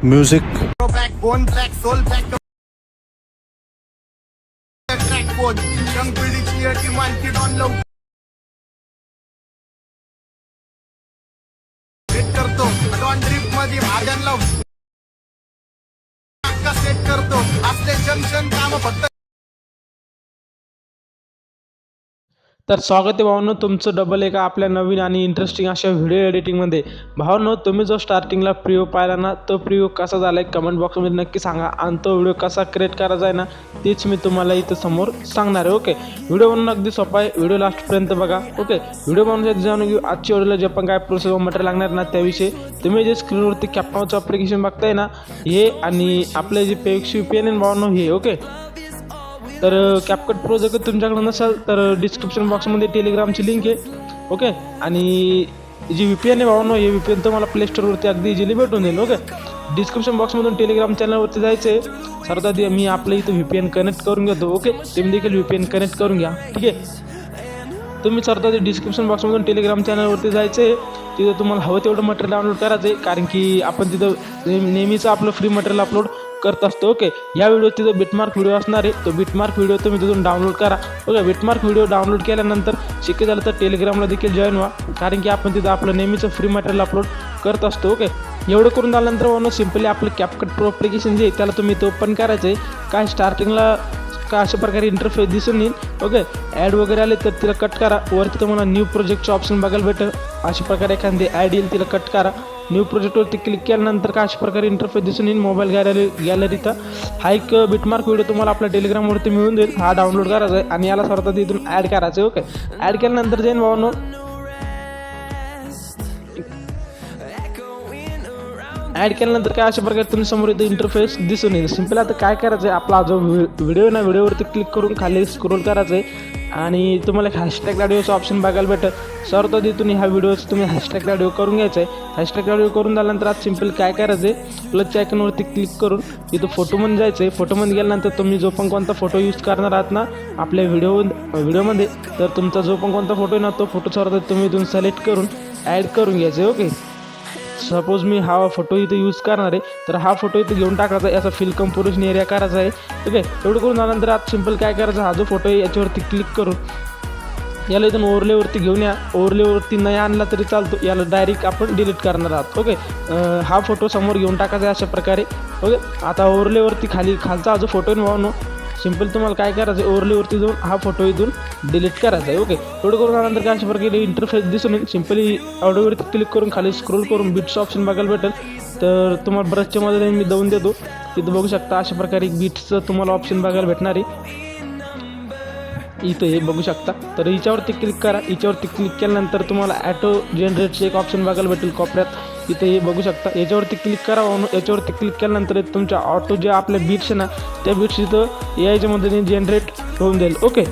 Music backbone track soul back track phone शंकुली क्लिअरची मानकी डॉन लव सेट करतो डॉन ड्रिप मध्ये भाजन लव सेट करतो असले जंक्शन काम फक्त. तर स्वागत आहे भावांनो तुमचं डबल एका आपल्या नवीन आणि इंटरेस्टिंग अशा व्हिडिओ एडिटिंगमध्ये. भावांनो तुम्ही जो स्टार्टिंगला प्रिव्ह्यू पाहिला ना तो प्रिव्ह्यू कसा झाला आहे कमेंट बॉक्समध्ये नक्की सांगा आणि तो व्हिडिओ कसा क्रिएट करायचा आहे ना तेच मी तुम्हाला इथं समोर सांगणार आहे. ओके, व्हिडिओ बनवणं अगदी सोपा आहे, व्हिडिओ लास्टपर्यंत बघा. ओके, व्हिडिओ बनवण्यासाठी जाणून घेऊ आजच्या व्हिडिओला जे पण काय प्रोसेस मटेरियल लागणार ना त्याविषयी. तुम्ही जे स्क्रीनवरती कॅपनाचं ॲप्लिकेशन बघताय ना हे आणि आपले जे पेक्स VPN आहे भावांनो हे. ओके, तर कॅपकट प्रो जर तुमच्याकडे नसेल तर डिस्क्रिप्शन बॉक्समध्ये टेलिग्रामची लिंक आहे. ओके, आणि जी VPN आहे भावांनो हे VPN तुम्हाला प्ले स्टोरवरती अगदी इझिली भेटून जाईल. ओके, डिस्क्रिप्शन बॉक्समधून टेलिग्राम चॅनलवरती जायचं आहे. सर्वात आधी मी आपलं इथं VPN कनेक्ट करून घेतो. ओके, तुम्ही देखील VPN कनेक्ट करून घ्या. ठीक आहे, तुम्ही सर्वात आधी डिस्क्रिप्शन बॉक्समधून टेलिग्राम चॅनलवरती जायचं आहे. तिथं तुम्हाला हवं तेवढं मटेरियल डाउनलोड करायचं आहे कारण की आपण तिथं नेहमीचं आपलं फ्री मटेरियल अपलोड करत असतो. ओके, या व्हिडिओ तिथं बिटमार्क व्हिडिओ असणार आहे, तो बिटमार्क व्हिडिओ तुम्ही तिथून डाउनलोड करा. ओके, बिटमार्क व्हिडिओ डाउनलोड केल्यानंतर शक्य झालं तर टेलिग्रामला देखील जॉईन व्हा कारण की आपण तिथं आपलं नेहमीचं फ्री मटेरियल अपलोड करत असतो. ओके, एवढं करून झाल्यानंतर म्हणून सिम्पली आपलं कॅपकट प्रो ॲप्लिकेशन जे त्याला तुम्ही तो ओपन करायचं आहे. काय स्टार्टिंगला का अशा प्रकारे इंटरफेस दिसून येईल. ओके, ॲड वगैरे आले तर तिला कट करा. वरती तुम्हाला न्यू प्रोजेक्टचं ऑप्शन बघायला भेटेल. अशा प्रकारे एखादी ॲड येईल तिला कट करा. न्यू प्रोजेक्टवरती क्लिक केल्यानंतर का अशा प्रकारे इंटरफेस दिसून येईल. मोबाईल गॅलरीचा हा एक बिटमार्क व्हिडिओ तुम्हाला आपल्या टेलिग्रामवरती मिळून जाईल. हा डाउनलोड करायचा आहे आणि याला सर्वात इथून ॲड करायचं आहे. ओके, ॲड केल्यानंतर जाईन भावांनो ॲड केल्यानंतर काय अशा प्रकारे तुम्ही समोर इथं इंटरफेस दिसून येईल. सिम्पल आता काय करायचं आहे आपला जो व्हिडिओ ना व्हिडिओवरती क्लिक करून खाली स्क्रोल करायचं आहे आणि तुम्हाला हॅशटॅग ऑडिओचं ऑप्शन बघायला भेटेल. सर्वात आधी तुम्ही ह्या व्हिडिओचं तुम्ही हॅशटॅग ऑडिओ करून घ्यायचं आहे. हॅशटॅग ऑडिओ करून झाल्यानंतर आज सिम्पल काय करायचं आहे प्लसच्या आयकॉनवरती क्लिक करून इथं फोटोमध्ये जायचं आहे. फोटोमध्ये गेल्यानंतर तुम्ही जो पण कोणता फोटो यूज करणार आहात ना आपल्या व्हिडिओमध्ये तर तुमचा जो पण कोणता फोटो आहे ना तो फोटो सर्वात आधी तुम्ही इथून सिलेक्ट करून ॲड करून घ्यायचं आहे. ओके, सपोज मी हा फोटो इथं यूज करणार आहे तर हा फोटो इथं घेऊन टाकायचा आहे. याचा फिल कंपोजिशन एरिया करायचा आहे. ठीक आहे, एवढं करून झाल्यानंतर आज सिम्पल काय करायचं हा जो फोटो आहे याच्यावरती क्लिक करून याला इथून ओव्हरलेवरती घेऊन या. ओव्हरलेवरती नाही आणला तरी चालतो, याला डायरेक्ट आपण डिलीट करणार आहोत. ओके, हा फोटो समोर घेऊन टाकायचा आहे अशा प्रकारे. ओके, आता ओव्हरलेवरती खालचा हा जो फोटो आहे भावांनो सिम्पल तुम्हाला काय करायचं आहे ओव्हरलेवरती जाऊन हा फोटो इथून डिलीट करायचा आहे. ओके, एवढं करून झाल्यानंतर काय अशा प्रकारे इंटरफेस दिसून येईल. सिम्पली ऑडिओवरती क्लिक करून खाली स्क्रोल करून बीट्सचं ऑप्शन बघायला भेटेल. तर तुम्हाला ब्रशच्या मध्ये मी देऊन देतो तिथं बघू शकता अशा प्रकारे बीट्सचं तुम्हाला ऑप्शन बघायला भेटणार आहे. इथं हे बघू शकता. तर हिच्यावरती क्लिक करा. हिच्यावरती क्लिक केल्यानंतर तुम्हाला ॲटो जनरेटचे एक ऑप्शन बघायला भेटेल कोपऱ्यात. इथं हे बघू शकता. याच्यावरती क्लिक करा. याच्यावरती क्लिक केल्यानंतर तुमच्या ऑटो जे आपल्या बीट्स ना त्या बीट्स इथं याच्या मदतीने जनरेट होऊन जाईल. ओके,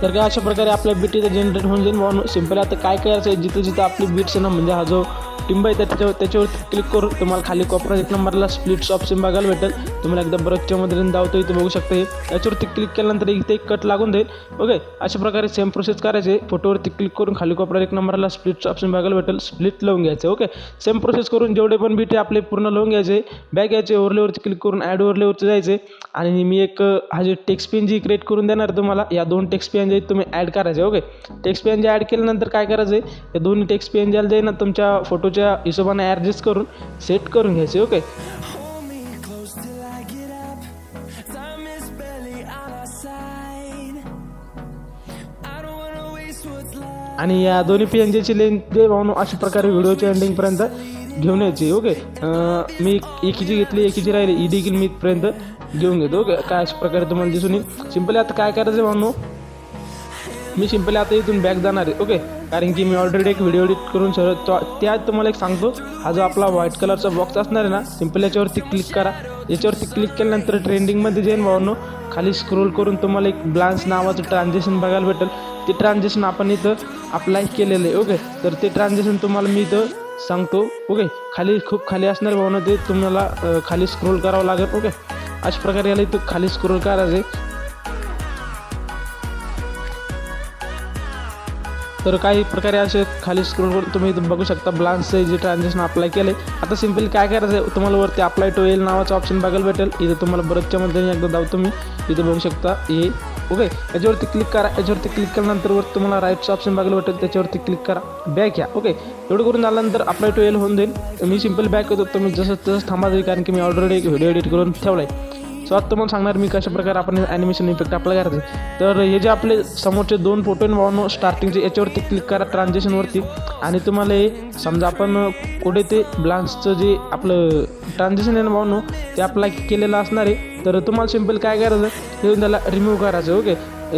तर काय अशा प्रकारे आपल्या बीट इथं जनरेट होऊन जाईल म्हणून सिम्पल आता काय करायचं आहे जिथं जिथं आपली बीट्स ना म्हणजे हा जो टिंब आहे त्याच्यावरती क्लिक करून तुम्हाला खाली कोपऱ्यात एक नंबरला स्प्लिट्स ऑप्शन बघायला भेटेल. तुम्हाला एकदा ब्रशच्या मधून धावतो इथं बघू शकता. हे याच्यावरती क्लिक केल्यानंतर इथे एक कट लागून जाईल. ओके, अशा प्रकारे सेम प्रोसेस करायचे. फोटोवरती क्लिक करून खाली कोपऱ्यात एक नंबरला स्प्लिट्स ऑप्शन बघायला भेटेल. स्प्लिट लावून घ्यायचं. ओके, सेम प्रोसेस करून जेवढे पण बीट आपले पूर्ण लावून घ्यायचे. बॅक यायचे ओव्हरलेवरती क्लिक करून ॲड ओव्हरलेवरती जायचे आणि मी एक हा जे टेक्स्ट पेन जी क्रिएट करून देणार तुम्हाला या दोन टेक्स्ट पेन जे तुम्ही ॲड करायचे. ओके, टेक्स्ट पेन जे ॲड केल्यानंतर काय करायचं आहे या दोन्ही टेक्स्ट पेन ज्याला जाईल ना तुमच्या फोटोच्या हिशोबाने ॲडजस्ट करून सेट करून घ्यायचे. ओके, आणि या दोन्ही PNGची लेंथ जे भावनो अशा प्रकारे व्हिडिओच्या एंडिंगपर्यंत घेऊन यायची. ओके, मी एकीची घेतली एकीची राहिली ही देखील मी इथपर्यंत घेऊन घेतो. ओके, काय अशा प्रकारे तुम्हाला दिसून येईल. सिम्पली आता काय करायचं भावनो मी सिम्पली आता इथून बॅक जाणार आहे. ओके, कारण की मी ऑलरेडी एक व्हिडिओ एडिट करून सर्व त्यात तुम्हाला एक सांगतो हा जो आपला व्हाईट कलरचा बॉक्स असणार आहे ना सिम्पल याच्यावरती क्लिक करा. याच्यावरती क्लिक केल्यानंतर ट्रेंडिंगमध्ये जाईन भावनो खाली स्क्रोल करून तुम्हाला एक ब्लान्स नावाचं ट्रान्झॅक्शन बघायला भेटेल. ते ट्रान्झॅक्शन आपण इथं अप्लाय केलेलं आहे. ओके, तर ते ट्रान्झॅक्शन तुम्हाला मी इथं सांगतो. ओके, खाली खूप खाली असणार भावना ते तुम्हाला खाली स्क्रोल करावं लागेल. ओके, अशा प्रकारे याला इथं खाली स्क्रोल करायचं आहे. तर काही प्रकारे असे खाली स्क्रोल करून तुम्ही इथं बघू शकता ब्लान्सचे जे ट्रान्झॅक्शन अप्लाय केले. आता सिम्पली काय करायचं आहे, तुम्हाला वरती अप्लाय टू एल नावाचा ऑप्शन बघायला भेटेल. इथं तुम्हाला बरंचच्या मध्ये एकदा जाऊ तुम्ही इथं बघू शकता हे. ओके, याच्यावरती क्लिक करा. याच्यावरती क्लिक केल्यानंतर वरती तुम्हाला राईटचं ऑप्शन बघायला भेटेल, त्याच्यावरती क्लिक करा. बॅक या. ओके, एवढं करून झाल्यानंतर अप्लाय टू एल होऊन जाईल. मी सिम्पल बॅक होतो, तुम्ही जसं तसं थांबा जाईल कारण की मी ऑलरेडी एक व्हिडिओ एडिट करून ठेवला आहे. सो आता तुम्हाला सांगणार मी कशा प्रकारे आपण ॲनिमेशन इफेक्ट अप्लाय करायचं. तर हे जे आपले समोरचे 2 फोटो भावांनो स्टार्टिंगचे याच्यावरती क्लिक करा ट्रान्झॅक्शनवरती. आणि तुम्हाला हे समजा आपण कुठे ते ब्लान्सचं जे आपलं ट्रान्झॅक्शन आहे ना भावांनो ते अप्लाय केलेलं असणार आहे. तर तुम्हाला सिम्पल काय करायचं, हे त्याला रिमूव्ह करायचं. ओके,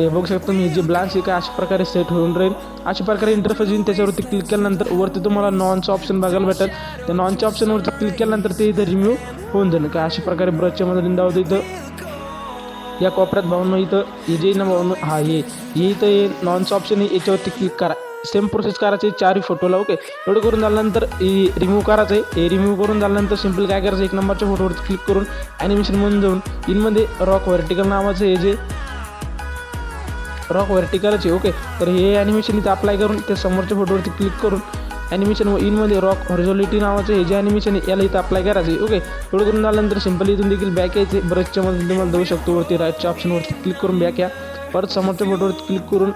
बघू शकता तुम्ही जे ब्लान्स आहे का अशा प्रकारे सेट होऊन राहील. अशा प्रकारे इंटरफेस येईल. त्याच्यावरती क्लिक केल्यानंतर वरती तुम्हाला नॉनचं ऑप्शन बघायला भेटेल. त्या नॉनच्या ऑप्शनवरती क्लिक केल्यानंतर ते इथं रिमूव्ह होऊन जाईल. काय अशा प्रकारे ब्रशच्या मदतीने दावतं इथं या कोपऱ्यात भावनं इथं हे जे ना भावनं हा हे इथं हे नॉनचं ऑप्शन आहे, याच्यावरती क्लिक करा. सेम प्रोसेस करायची 4 फोटोला. ओके, एवढं करून झाल्यानंतर रिमूव्ह करायचं आहे. हे रिमूव्ह करून झाल्यानंतर सिम्पल काय करायचं, 1 नंबरच्या फोटोवरती क्लिक करून ॲनिमेशनमध्ये जाऊन इनमध्ये रॉक व्हर्टिकल नावाचं हे जे रॉक व्हर्टिकलचे. ओके, तर हे ॲनिमेशन इथं अप्लाय करून त्या समोरच्या फोटोवरती क्लिक करून ॲनिमेशन व इनमध्ये रॉक हॉरिझॉन्टॅलिटी नावाचं हे जे ॲनिमेशन आहे याला इथं अप्लाय करायचे. ओके, एवढं करून झाल्यानंतर सिम्पल इथून देखील बॅक यायचे. ब्रशच्या मध्ये तुम्हाला जाऊ शकतो वरती राईटच्या ऑप्शनवरती क्लिक करून बॅक या. परत समोरच्या फोटोवरती क्लिक करून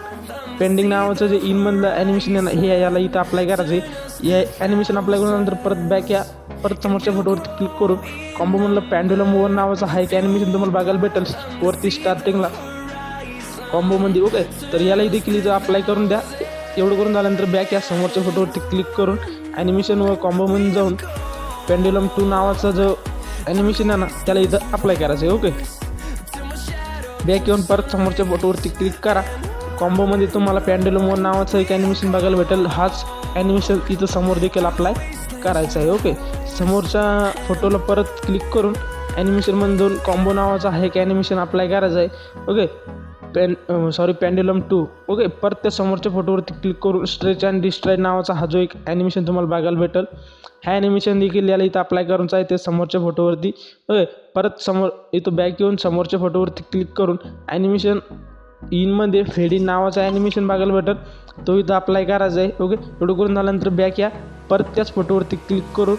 पेंडिंग नावाचं जे इनमधलं ॲनिमेशन आहे ना हे याला इथं अप्लाय करायचे. या ॲनिमेशन अप्लाय करून परत बॅक या. परत समोरच्या फोटोवरती क्लिक करून कॉम्बोमधलं पॅन्ड्युलम 1 नावाचं हा एक ॲनिमेशन तुम्हाला बघायला भेटेल वरती स्टार्टिंगला कॉम्बोमध्ये. ओके, तर यालाही देखील इथं अप्लाय करून द्या. एवढं करून झाल्यानंतर बॅक या. समोरच्या फोटोवरती क्लिक करून ॲनिमेशन व कॉम्बोमध्ये जाऊन पेंड्युलम 2 नावाचा जो ॲनिमेशन आहे ना त्याला इथं अप्लाय करायचं आहे. ओके, बॅक येऊन परत समोरच्या फोटोवरती क्लिक करा. कॉम्बोमध्ये तुम्हाला पेंड्युलम 1 नावाचं एक ॲनिमेशन बघायला भेटेल. हाच ॲनिमेशन इथं समोर देखील अप्लाय करायचं आहे. ओके, समोरच्या फोटोला परत क्लिक करून ॲनिमेशनमध्ये जाऊन कॉम्बो नावाचा हा एक ॲनिमेशन अप्लाय करायचं आहे. Okay, pendulum 2. ओके, परत त्या समोरच्या फोटोवरती क्लिक करून स्ट्रेच अँड डिस्ट्राइड नावाचा हा जो एक ॲनिमेशन तुम्हाला बघायला भेटेल. हा ॲनिमेशन देखील याला इथं अप्लाय करायचं आहे ते समोरच्या फोटोवरती. ओके, परत समोर इथं बॅक येऊन समोरच्या फोटोवरती क्लिक करून ॲनिमेशन इनमध्ये फेड इन नावाचा ॲनिमेशन बघायला भेटेल तो इथं अप्लाय करायचा आहे. ओके, एवढं करून झाल्यानंतर बॅक या. परत त्याच फोटोवरती क्लिक करून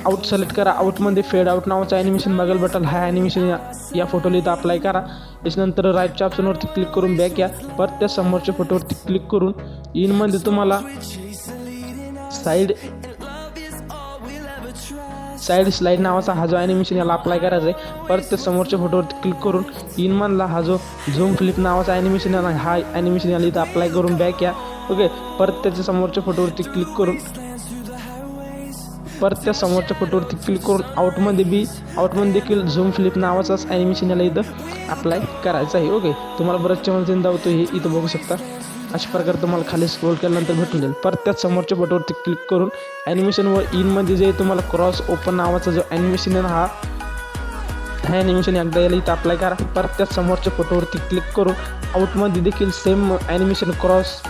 आउट सिलेक्ट करा. आउटमध्ये फेड आउट नावाचं ॲनिमेशन बघायला भेटेल. हा ॲनिमेशन या फोटोला इथं अप्लाय करा. त्याच्यानंतर राईटच्या ऑप्शनवरती क्लिक करून बॅक या. परत त्या समोरच्या फोटोवरती क्लिक करून इनमध्ये तुम्हाला साईड स्लाईड नावाचा हा जो ॲनिमेशन याला अप्लाय करायचा आहे. परत त्या समोरच्या फोटोवरती क्लिक करून इनमधला हा जो झूम फ्लिप नावाचा ॲनिमेशन आहे हा ॲनिमेशन याला इथं अप्लाय करून बॅक या. ओके, परत त्याच्या समोरच्या फोटोवरती क्लिक करून परत त्या समोरच्या फोटोवरती क्लिक करून आउटमध्ये देखील झूम फ्लिप नावाचाच ॲनिमेशन याला इथं अप्लाय करायचं आहे. ओके, तुम्हाला बरंचच्या मध्ये दावतो हे इथं बघू शकता. अशा प्रकारे तुम्हाला खाली स्क्रोल केल्यानंतर भेटून जाईल. परत त्याच समोरच्या फोटोवरती क्लिक करून ॲनिमेशन व इनमध्ये जे तुम्हाला क्रॉस ओपन नावाचा जो ॲनिमेशन आहे हा ॲनिमेशन एकदा याला इथं अप्लाय करा. परत त्याच समोरच्या फोटोवरती क्लिक करून आउटमध्ये देखील सेम ॲनिमेशन क्रॉस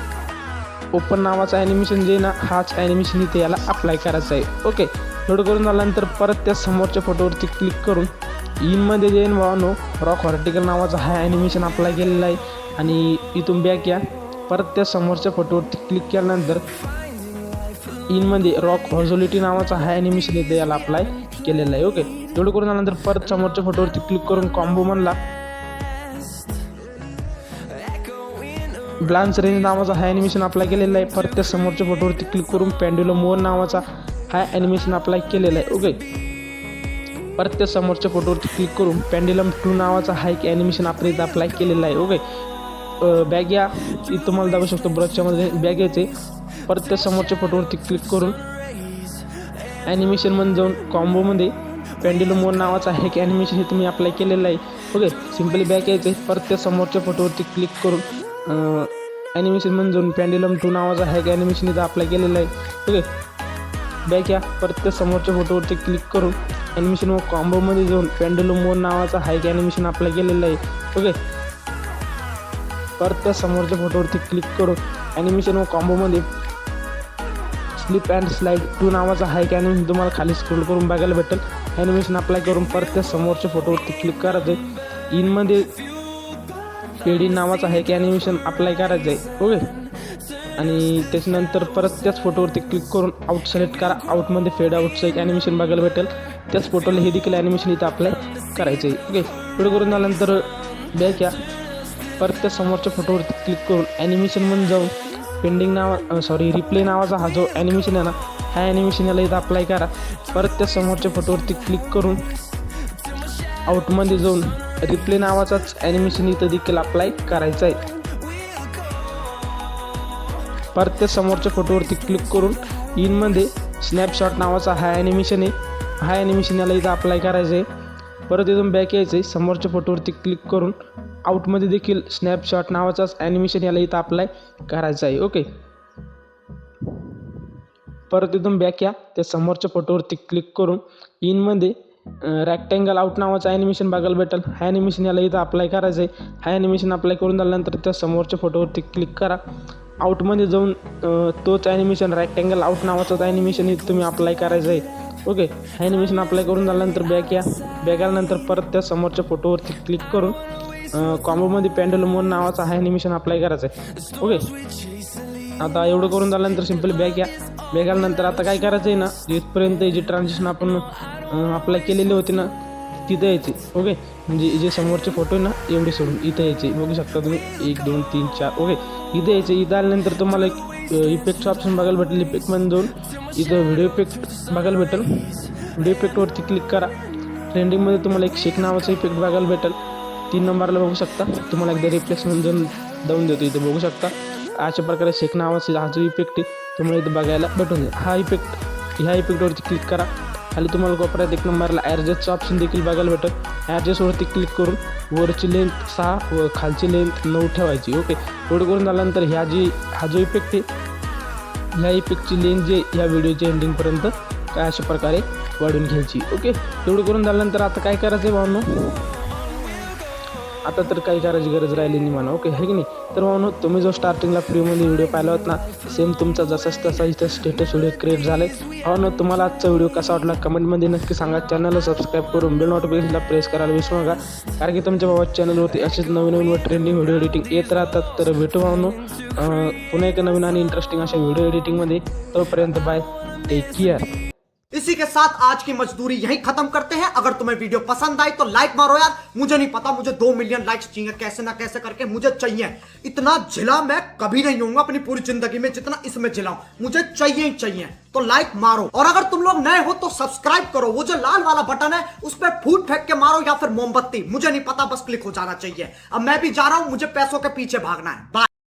ओपन नावाचा ॲनिमेशन जे ना हाच ॲनिमेशन इथे याला अप्लाय करायचा आहे. ओके, एवढं करून झाल्यानंतर परत त्या समोरच्या फोटोवरती क्लिक करून इनमध्ये जे भावानो रॉक व्हर्टिकल नावाचा हा ॲनिमेशन अप्लाय केलेला आहे. आणि इथून बॅक या. परत त्या समोरच्या फोटोवरती क्लिक केल्यानंतर इनमध्ये रॉक हॉरिझॉन्टॅलिटी नावाचा हा ॲनिमेशन इथे याला अप्लाय केलेला आहे. ओके, एवढं करून झाल्यानंतर परत समोरच्या फोटोवरती क्लिक करून कॉम्बो म्हणला ब्लान्स रेंज नावाचा हा ॲनिमेशन अप्लाय केलेला आहे. परत त्या समोरच्या फोटोवरती क्लिक करून पेंड्युलम 1 नावाचा हा ॲनिमेशन अप्लाय केलेला आहे. ओके, परत त्या समोरच्या फोटोवरती क्लिक करून पेंड्युलम 2 नावाचा हा एक ॲनिमेशन आपण इथं अप्लाय केलेला आहे. ओके, बॅग या. इथं तुम्हाला दाखवू शकतो ब्रशच्यामध्ये बॅग यायचे. परत त्या समोरच्या फोटोवरती क्लिक करून ॲनिमेशनमध्ये जाऊन कॉम्बोमध्ये पेंड्युलम 1 नावाचा हा एक ॲनिमेशन हे तुम्ही अप्लाय केलेलं आहे. ओके, सिम्पली बॅक यायचे. परत त्या समोरच्या फोटोवरती क्लिक करून ॲनिमेशनमध्ये जाऊन पेंड्युलम 2 नावाचा हा एक ॲनिमेशन इथं अप्लाय केलेलं आहे. ओके, बॅक या. परत त्या समोरच्या फोटोवरती क्लिक करून ॲनिमेशन व कॉम्बोमध्ये जाऊन पेंड्युलम 1 नावाचा हा एक ॲनिमेशन अप्लाय केलेलं आहे. ओके, परत त्या समोरच्या फोटोवरती क्लिक करून ॲनिमेशन व कॉम्बोमध्ये स्लिप अँड स्लाईड 2 नावाचा हा एक ॲनिमेशन तुम्हाला खाली स्क्रोल करून बघायला भेटेल. ॲनिमेशन अप्लाय करून परत त्या समोरच्या फोटोवरती क्लिक करायचं. इनमध्ये पेडी नावाचा हा एक ॲनिमेशन अप्लाय करायचं आहे. ओके, आणि त्याच्यानंतर परत त्याच फोटोवरती क्लिक करून आउट सिलेक्ट करा. आउटमध्ये फेड आउटचं एक ॲनिमेशन बघायला भेटेल. त्याच फोटोला हे देखील ॲनिमेशन इथं अप्लाय करायचं आहे. ओके, पुढे करून झाल्यानंतर बॅक या. परत त्या समोरच्या फोटोवरती क्लिक करून ॲनिमेशनमध्ये जाऊन पेंडिंग रिप्ले नावाचा हा जो ॲनिमेशन आहे ना, ह्या ॲनिमेशन याला इथं अप्लाय करा. परत त्या समोरच्या फोटोवरती क्लिक करून आउटमध्ये जाऊन रिप्ले नावाचाच ॲनिमेशन इथं देखील अप्लाय करायचा आहे. परत त्या समोरच्या फोटोवरती क्लिक करून इनमध्ये स्नॅपशॉट नावाचा हा ॲनिमेशन आहे, हा ॲनिमेशन याला इथं अप्लाय करायचं आहे. परत इथून बॅक यायचं आहे. समोरच्या फोटोवरती क्लिक करून आउटमध्ये देखील स्नॅपशॉट नावाचाच ॲनिमेशन याला इथं अप्लाय करायचं आहे. ओके, परत इथून बॅक या. त्या समोरच्या फोटोवरती क्लिक करून इनमध्ये रॅक्टँगल आउट नावाचं ॲनिमेशन बघायला भेटेल. हा ॲनिमेशन याला इथं अप्लाय करायचं आहे. हा ॲनिमेशन अप्लाय करून झाल्यानंतर त्या समोरच्या फोटोवरती क्लिक करा. आउटमध्ये जाऊन तोच ॲनिमेशन रॅक्टँगल आउट नावाचाच ॲनिमेशन इथं तुम्ही अप्लाय करायचं आहे. ओके, हा ॲनिमेशन अप्लाय करून झाल्यानंतर बॅक या. बॅक आल्यानंतर परत त्या समोरच्या फोटोवरती क्लिक करून कॉम्बोमध्ये पेंडुलम मोड नावाचा हा ॲनिमेशन अप्लाय करायचा आहे. ओके, आता एवढं करून झाल्यानंतर सिम्पली बॅक या. बॅक आल्यानंतर आता काय करायचं आहे ना, इथपर्यंत जी ट्रान्झॅक्शन आपण अप्लाय केलेली होती ना तिथं यायची. ओके, म्हणजे जे समोरचे फोटो आहे ना एवढे सोडून इथं यायचे. बघू शकता तुम्ही 1 2 3 4. ओके, इथं यायचे. इथं आल्यानंतर तुम्हाला एक इफेक्टचं ऑप्शन बघायला भेटेल. इफेक्टमध्ये जाऊन इथं व्हिडिओ इफेक्ट बघायला भेटेल. व्हिडिओ इफेक्टवरती क्लिक करा. ट्रेंडिंगमध्ये तुम्हाला एक शेक नावाचा इफेक्ट बघायला भेटेल. 3 नंबरला बघू शकता. तुम्हाला एकदा रिप्लेसमेंट जाऊन देतो. इथं बघू शकता अशा प्रकारे शेक नावाचा हा जो इफेक्ट आहे तुम्हाला इथं बघायला भेटून जाईल. ह्या इफेक्टवरती क्लिक करा. खाली तुम्हाला कोपऱ्यात 1 नंबरला ॲडजस्टचं ऑप्शन देखील बघायला भेटेल. ॲडजस्टवरती क्लिक करून वरची लेंथ 6 व खालची लेंथ 9 ठेवायची. ओके, एवढं करून झाल्यानंतर हा जो इफेक्ट आहे ह्या इफेक्टची लेंथ जे ह्या व्हिडिओच्या एंडिंगपर्यंत काय अशा प्रकारे वाढवून घ्यायची. ओके, एवढं करून झाल्यानंतर आता काय करायचं आहे भावनो, आता तर काही करायची गरज राहिली नाही म्हणा. ओके, आहे की नाही. तर भावनो तुम्ही जो स्टार्टिंगला फ्रीमध्ये व्हिडिओ पाहिला होता ना, सेम तुमचा जसाच तसा इथं स्टेटस व्हिडिओ क्रिएट झाला आहे. भावनो तुम्हाला आजचा व्हिडिओ कसा वाटला कमेंटमध्ये नक्की सांगा. चॅनलला सबस्क्राईब करून बेल नोटिफिकेशनला प्रेस करायला विसरू नका, कारण की तुमच्या बाबा चॅनलवरती असेच नवीन व ट्रेंडिंग व्हिडिओ एडिटिंग येत राहतात. तर भेटू भावनो पुन्हा एका नवीन आणि इंटरेस्टिंग अशा व्हिडिओ एडिटिंगमध्ये. तोपर्यंत बाय, टेक केअर. इसी के साथ आज की मजदूरी यहीं खत्म करते हैं। अगर तुम्हें वीडियो पसंद आई तो लाइक मारो यार। मुझे नहीं पता, मुझे 2 मिलियन लाइक्स चाहिए, कैसे ना कैसे करके मुझे चाहिए। इतना जिला मैं कभी नहीं होऊंगा अपनी पूरी जिंदगी में जितना इसमें जिलाऊं, मुझे चाहिए ही चाहिए। तो लाइक मारो, और अगर तुम लोग नए हो तो सब्सक्राइब करो। वो जो लाल वाला बटन है उस पर फूट फेंक के मारो या फिर मोमबत्ती, मुझे नहीं पता, बस क्लिक हो जाना चाहिए। अब मैं भी जा रहा हूं, मुझे पैसों के पीछे भागना है। बाय।